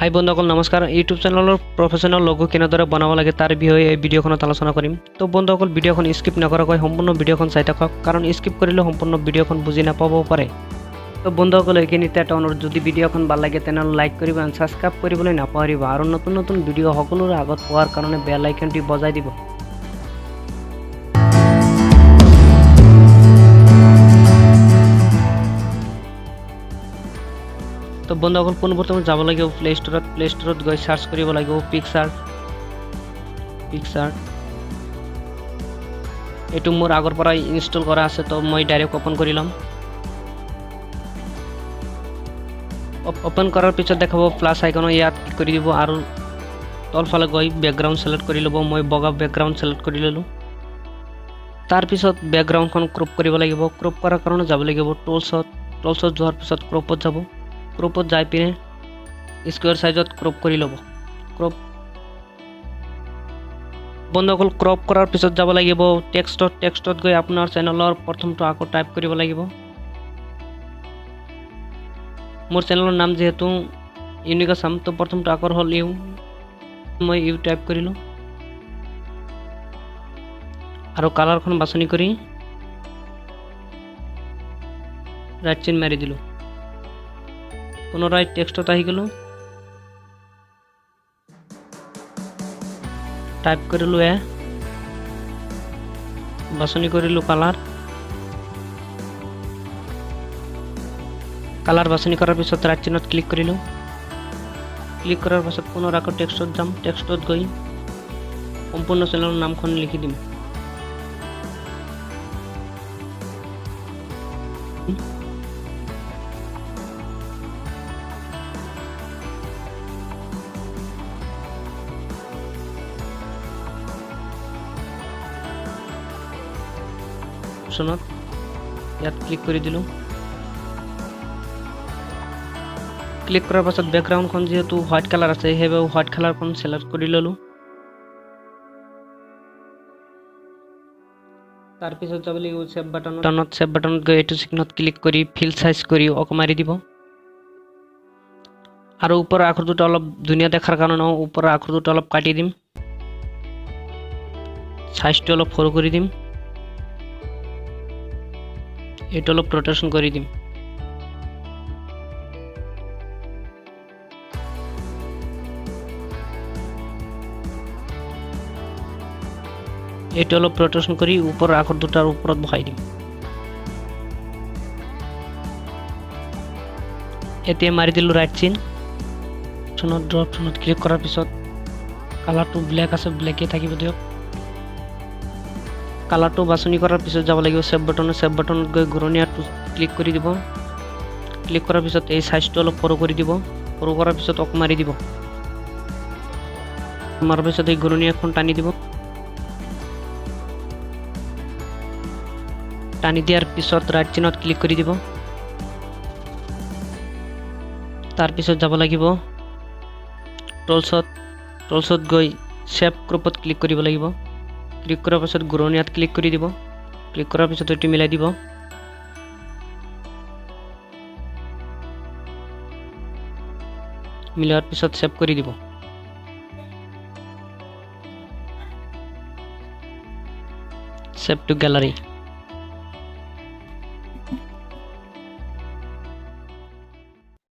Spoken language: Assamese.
হাই বন্ধুসকল নমস্কাৰ ইউটিউব চেনেলৰ প্ৰফেশ্যনেল লগো কেনেদৰে বনাব লাগে তাৰ বিষয়ে এই ভিডিঅ'খনত আলোচনা কৰিম তো বন্ধুসকল ভিডিঅ'খন স্কিপ নকৰাকৈ সম্পূৰ্ণ ভিডিঅ'খন চাই থাকক কাৰণ স্কিপ কৰিলে সম্পূৰ্ণ ভিডিঅ'খন বুজি নাপাবও পাৰে তো বন্ধুসকল এইখিনিতে এটা অনুৰোধ যদি ভিডিঅ'খন ভাল লাগে তেনেহ'লে লাইক কৰিব আৰু সাবস্ক্ৰাইব কৰিবলৈ নাপাহৰিব আৰু নতুন নতুন ভিডিঅ' সকলোৰে আগত পোৱাৰ কাৰণে বেল আইকনটি বজাই দিব তো বন্ধুসকল পোনপ্ৰথমে যাব লাগিব প্লে ষ্টৰত গৈ সাৰ্চ কৰিব লাগিব পিকচাৰ এইটো মোৰ আগৰ পৰা ইনষ্টল কৰা আছে তো মই ডাইৰেক্ট ওপেন কৰি লম ওপেন কৰাৰ পিছত দেখাব প্লাস আইকন ইয়াত ক্লিক কৰি দিব আৰু তলফালে গৈ বেকগ্ৰাউণ্ড সিলেক্ট কৰি ল'ব মই বগা বেকগ্ৰাউণ্ড সিলেক্ট কৰি ললো তাৰ পিছত বেকগ্ৰাউণ্ডখন ক্ৰপ কৰিব লাগিব ক্ৰপ কৰাৰ কাৰণে যাব লাগিব টুলছত যোৱাৰ পিছত ক্ৰপত যাব ক্ৰপত যাই পিনে স্কোয়াৰ সাইজত ক্ৰপ কৰি ল'ব ক্ৰপ বন্ধুসকল ক্ৰপ কৰাৰ পিছত যাব লাগিব টেক্সটত গৈ আপোনাৰ চেনেলৰ প্ৰথমটো আকৌ টাইপ কৰিব লাগিব মোৰ চেনেলৰ নাম যেহেতু ইউনিক আসাম তো প্ৰথমটো আখৰ হ'ল ইউ মই ইউ টাইপ কৰিলোঁ আৰু কালাৰখন বাছনি কৰি ৰাইট চিন মাৰি দিলোঁ পুনৰায় টেক্সটত আহি গেল টাইপ কৰিলো বাছনি কৰিলো কালাৰ বাছনি কৰাৰ পিছত ৰাইট চিনত ক্লিক কৰিলো ক্লিক কৰাৰ পাছত পুনৰ আকৌ টেক্সটত যাম টেক্সটত গৈ সম্পূৰ্ণ চেনেলৰ নামখন লিখি দিম ইয়াত ক্লিক কৰি দিলোঁ ক্লিক কৰাৰ পাছত বেকগ্ৰাউণ্ডখন যেহেতু হোৱাইট কালাৰ আছে সেইবাবে হোৱাইট কালাৰখন সিলেক্ট কৰি ললোঁ তাৰ পিছত যাব লাগিব সেভ বাটনত গৈ এইটো চিহ্নত ক্লিক কৰি ফিল সাইজ কৰি অক মাৰি দিব আৰু ওপৰৰ আখৰ দুটা অলপ ধুনীয়া দেখাৰ কাৰণে ওপৰৰ আখৰ দুটা অলপ কাটি দিম সাইজটো অলপ সৰু কৰি দিম এটা অলপ ৰোটেশন কৰে দিম এটা অলপ ৰোটেশন কৰি ওপৰৰ আখৰ দুটাৰ ওপৰত বহাই দিম এতিয়া মাৰি দিলো ৰাইট চিন ড্ৰপ ক্লিক কৰাৰ পিছত কালাৰটো ব্ল্যাক আছে ব্ল্যাকে থাকিব দিয়ক কালাৰটো বাছনি কৰাৰ পিছত যাব লাগিব সেভ বাটনত গৈ ঘূৰণীয়াটো ক্লিক কৰি দিব ক্লিক কৰাৰ পিছত এই সাইজটো অলপ সৰু কৰি দিব সৰু কৰাৰ পিছত অক মাৰি দিব মাৰাৰ পিছত এই ঘূৰণীয়াখন টানি দিব টানি দিয়াৰ পিছত ৰাইট চিনত ক্লিক কৰি দিব তাৰ পিছত যাব লাগিব টুলছত গৈ শেপ ক্ৰপত ক্লিক কৰিব লাগিব ক্লিক কৰাৰ পিছত ঘূৰণীয়াত ক্লিক কৰি দিব ক্লিক কৰাৰ পিছত এটি মিলাই দিব মিলাৰ পিছত সেভ কৰি দিব সেভ টু গ্যালাৰি